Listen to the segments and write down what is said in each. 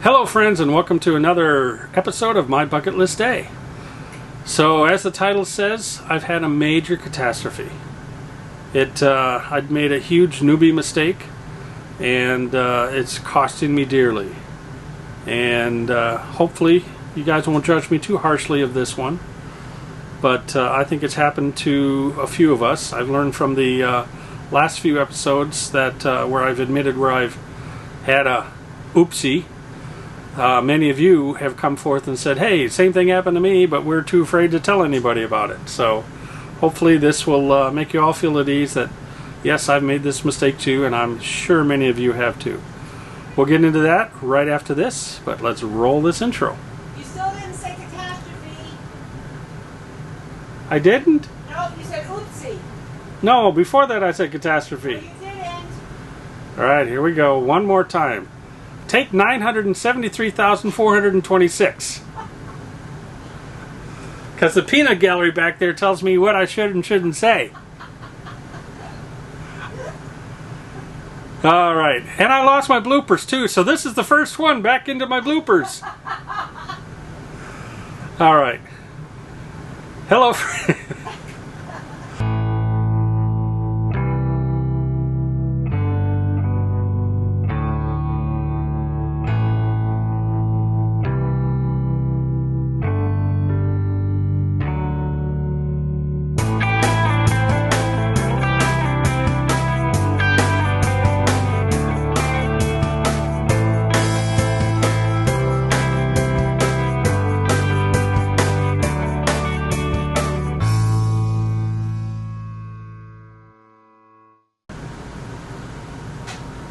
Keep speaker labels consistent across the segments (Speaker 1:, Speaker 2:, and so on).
Speaker 1: Hello friends, and welcome to another episode of My Bucket List Day. So as the title says, I've had a major catastrophe. I'd made a huge newbie mistake, and it's costing me dearly. And hopefully you guys won't judge me too harshly of this one, but I think it's happened to a few of us. I've learned from the last few episodes that where I've admitted where I've had a oopsie. Many of you have come forth and said, hey, same thing happened to me, but we're too afraid to tell anybody about it. So hopefully this will make you all feel at ease that, yes, I've made this mistake too, and I'm sure many of you have too. We'll get into that right after this, but let's roll this intro.
Speaker 2: You still didn't say catastrophe.
Speaker 1: I didn't?
Speaker 2: No, you said oopsie.
Speaker 1: No, before that I said catastrophe.
Speaker 2: No, you didn't.
Speaker 1: All right, here we go. One more time. Take 973,426. Because the peanut gallery back there tells me what I should and shouldn't say. All right, and I lost my bloopers too, so this is the first one back into my bloopers. All right. Hello, friends.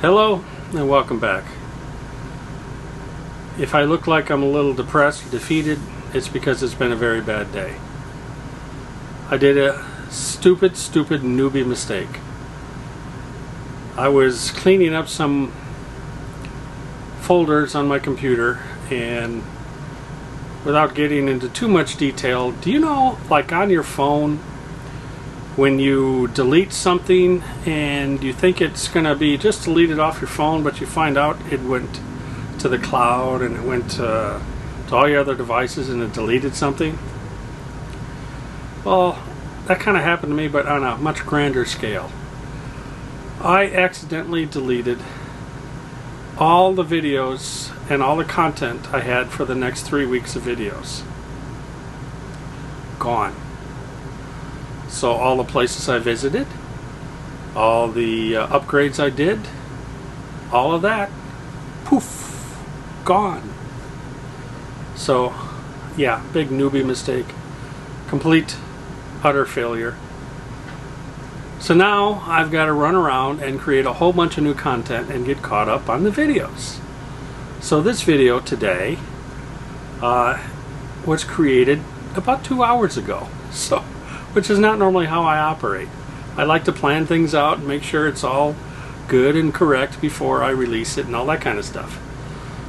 Speaker 1: Hello and welcome back. If I look like I'm a little depressed or defeated, it's because it's been a very bad day. I did a stupid newbie mistake. I was cleaning up some folders on my computer, and without getting into too much detail, do you know, like on your phone, when you delete something and you think it's going to be just deleted off your phone, but you find out it went to the cloud and it went to all your other devices and it deleted something? Well, that kind of happened to me, but on a much grander scale. I accidentally deleted all the videos and all the content I had for the next 3 weeks of videos. Gone. So all the places I visited, all the upgrades I did, all of that, poof, gone. So, yeah, big newbie mistake. Complete, utter failure. So now I've got to run around and create a whole bunch of new content and get caught up on the videos. So this video today was created about 2 hours ago. So, which is not normally how I operate. I like to plan things out and make sure it's all good and correct before I release it and all that kind of stuff.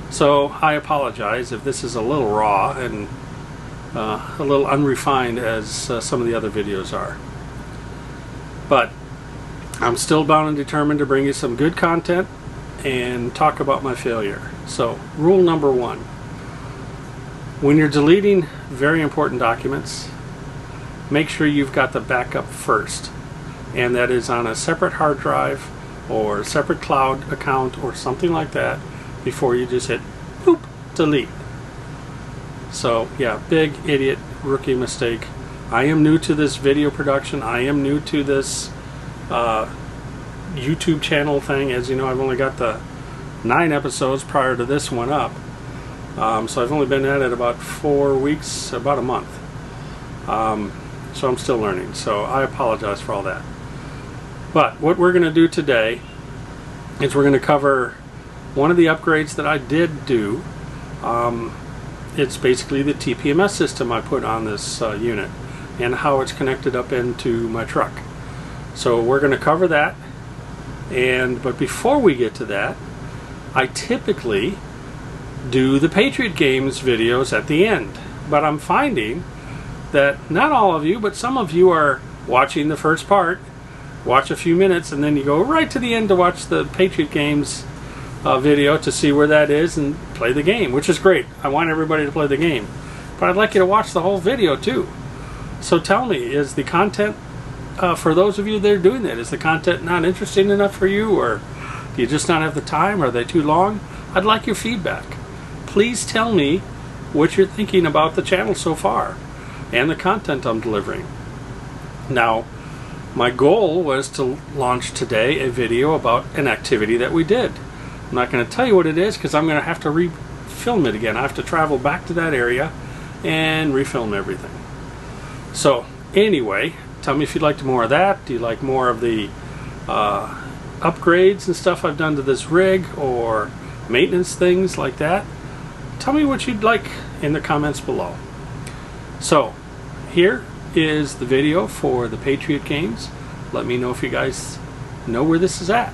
Speaker 1: So I apologize if this is a little raw and a little unrefined as some of the other videos are. But I'm still bound and determined to bring you some good content and talk about my failure. So rule number 1. When you're deleting very important documents, make sure you've got the backup first, and that is on a separate hard drive or a separate cloud account or something like that before you just hit boop, delete. So yeah, big idiot rookie mistake. I am new to this video production. I am new to this YouTube channel thing. As you know, I've only got the 9 episodes prior to this one up, so I've only been at it about 4 weeks, about a month. So I'm still learning, so I apologize for all that. But what we're going to do today is we're going to cover one of the upgrades that I did do. It's basically the TPMS system I put on this unit and how it's connected up into my truck. So we're going to cover that, but before we get to that, I typically do the Patriot Games videos at the end, but I'm finding that not all of you, but some of you are watching the first part, watch a few minutes, and then you go right to the end to watch the Patriot Games video to see where that is and play the game, which is great. I want everybody to play the game, but I'd like you to watch the whole video too. So tell me, is the content, for those of you that are doing that, is the content not interesting enough for you, or do you just not have the time? Are they too long? I'd like your feedback. Please tell me what you're thinking about the channel so far and the content I'm delivering. Now, my goal was to launch today a video about an activity that we did. I'm not going to tell you what it is because I'm going to have to refilm it again. I have to travel back to that area and refilm everything. So anyway, tell me if you'd like more of that. Do you like more of the upgrades and stuff I've done to this rig, or maintenance things like that? Tell me what you'd like in the comments below. So here is the video for the Patriot Games. Let me know if you guys know where this is at.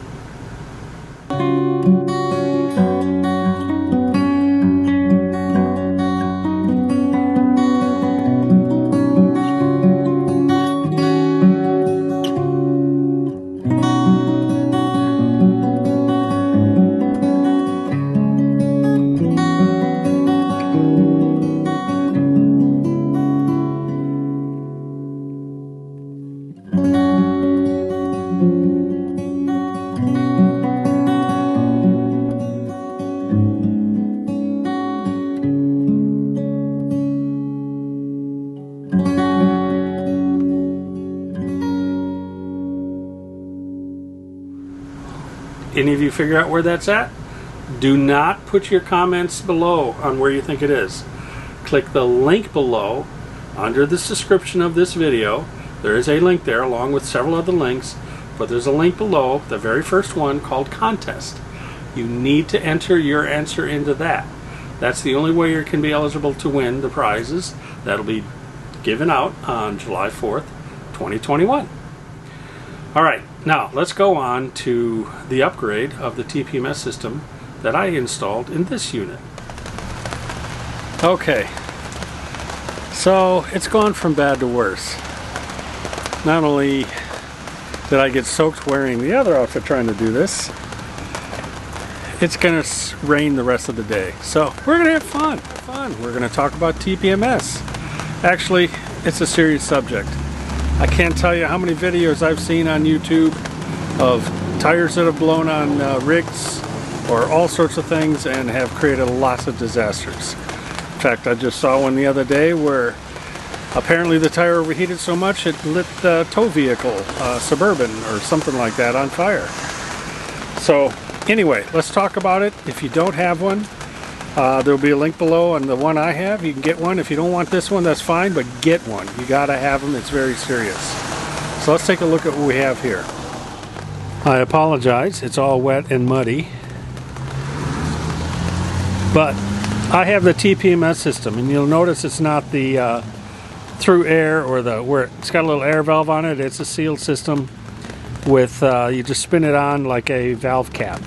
Speaker 1: Any of you figure out where that's at? Do not put your comments below on where you think it is. Click the link below under this description of this video. There is a link there along with several other links, but there's a link below, the very first one, called Contest. You need to enter your answer into that. That's the only way you can be eligible to win the prizes. That'll be given out on July 4th, 2021. Alright, now let's go on to the upgrade of the TPMS system that I installed in this unit. Okay, so it's gone from bad to worse. Not only did I get soaked wearing the other outfit trying to do this, it's gonna rain the rest of the day. So we're gonna have fun. We're gonna talk about TPMS. Actually, it's a serious subject. I can't tell you how many videos I've seen on YouTube of tires that have blown on rigs or all sorts of things and have created lots of disasters. In fact, I just saw one the other day where apparently the tire overheated so much it lit the tow vehicle, Suburban or something like that, on fire. So anyway, let's talk about it. If you don't have one, there will be a link below on the one I have. You can get one. If you don't want this one, that's fine, but get one. You gotta have them. It's very serious. So let's take a look at what we have here. I apologize, it's all wet and muddy, but I have the TPMS system, and you'll notice it's not the through air or the where it's got a little air valve on it. It's a sealed system with you just spin it on like a valve cap.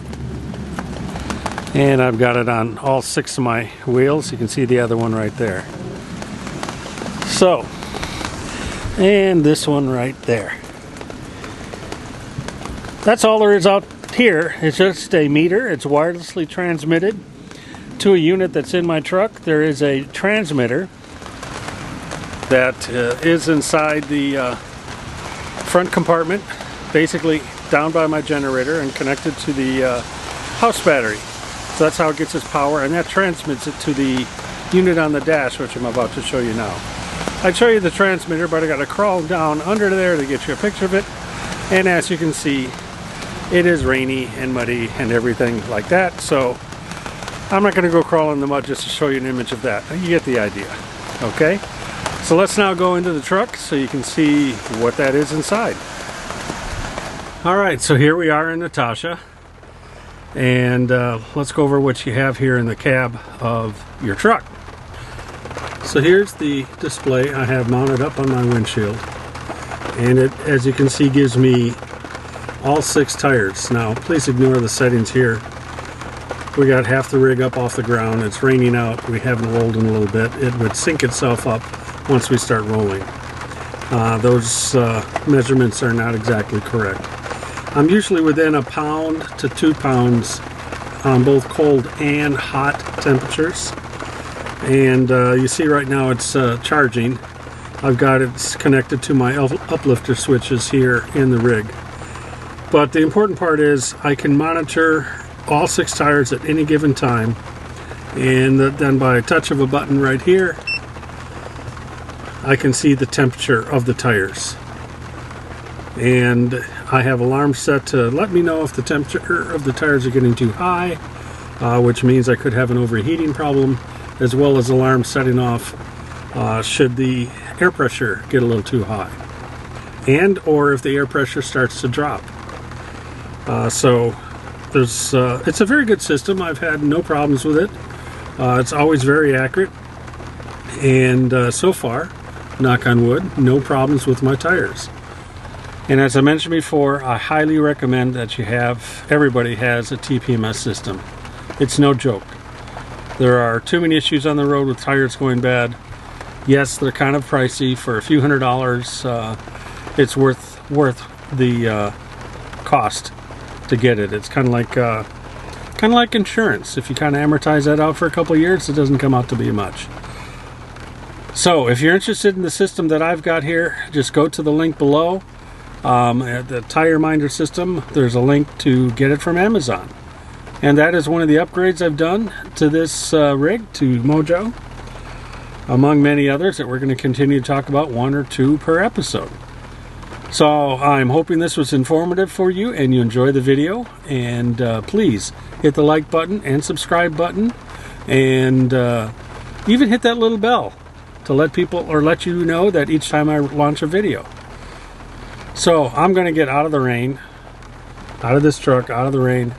Speaker 1: And I've got it on all 6 of my wheels. You can see the other one right there. So, and this one right there. That's all there is out here. It's just a meter. It's wirelessly transmitted to a unit that's in my truck. There is a transmitter that is inside the front compartment, basically down by my generator and connected to the house battery. So that's how it gets its power, and that transmits it to the unit on the dash, which I'm about to show you now. I'd show you the transmitter, but I got to crawl down under there to get you a picture of it. And as you can see, it is rainy and muddy and everything like that. So I'm not going to go crawl in the mud just to show you an image of that. You get the idea. Okay? So let's now go into the truck so you can see what that is inside. Alright, so here we are in Natasha. And let's go over what you have here in the cab of your truck. So here's the display I have mounted up on my windshield, and it, as you can see, gives me all 6 tires. Now please ignore the settings here. We got half the rig up off the ground. It's raining out. We haven't rolled in a little bit. It would sync itself up once we start rolling. Those measurements are not exactly correct. I'm usually within 1 pound to 2 pounds on both cold and hot temperatures. And you see right now it's charging. I've got it connected to my uplifter switches here in the rig. But the important part is I can monitor all 6 tires at any given time, and then by a touch of a button right here I can see the temperature of the tires, and I have alarms set to let me know if the temperature of the tires are getting too high, which means I could have an overheating problem, as well as alarms setting off should the air pressure get a little too high, and or if the air pressure starts to drop. So there's it's a very good system. I've had no problems with it. It's always very accurate, and so far, knock on wood, no problems with my tires. And as I mentioned before, I highly recommend that everybody has a TPMS system. It's no joke. There are too many issues on the road with tires going bad. Yes, they're kind of pricey. For a few $100s, it's worth the cost to get it. It's kind of like insurance. If you kind of amortize that out for a couple of years, it doesn't come out to be much. So if you're interested in the system that I've got here, just go to the link below. At the tire minder system, there's a link to get it from Amazon. And that is one of the upgrades I've done to this rig, to Mojo, among many others that we're going to continue to talk about, 1 or 2 per episode. So I'm hoping this was informative for you and you enjoy the video, and please hit the like button and subscribe button, and even hit that little bell to let you know that each time I launch a video. So I'm going to get out of the rain, out of this truck, out of the rain,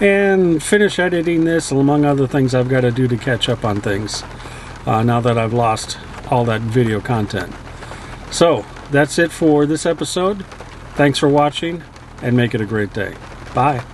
Speaker 1: and finish editing this, among other things I've got to do to catch up on things now that I've lost all that video content. So that's it for this episode. Thanks for watching, and make it a great day. Bye.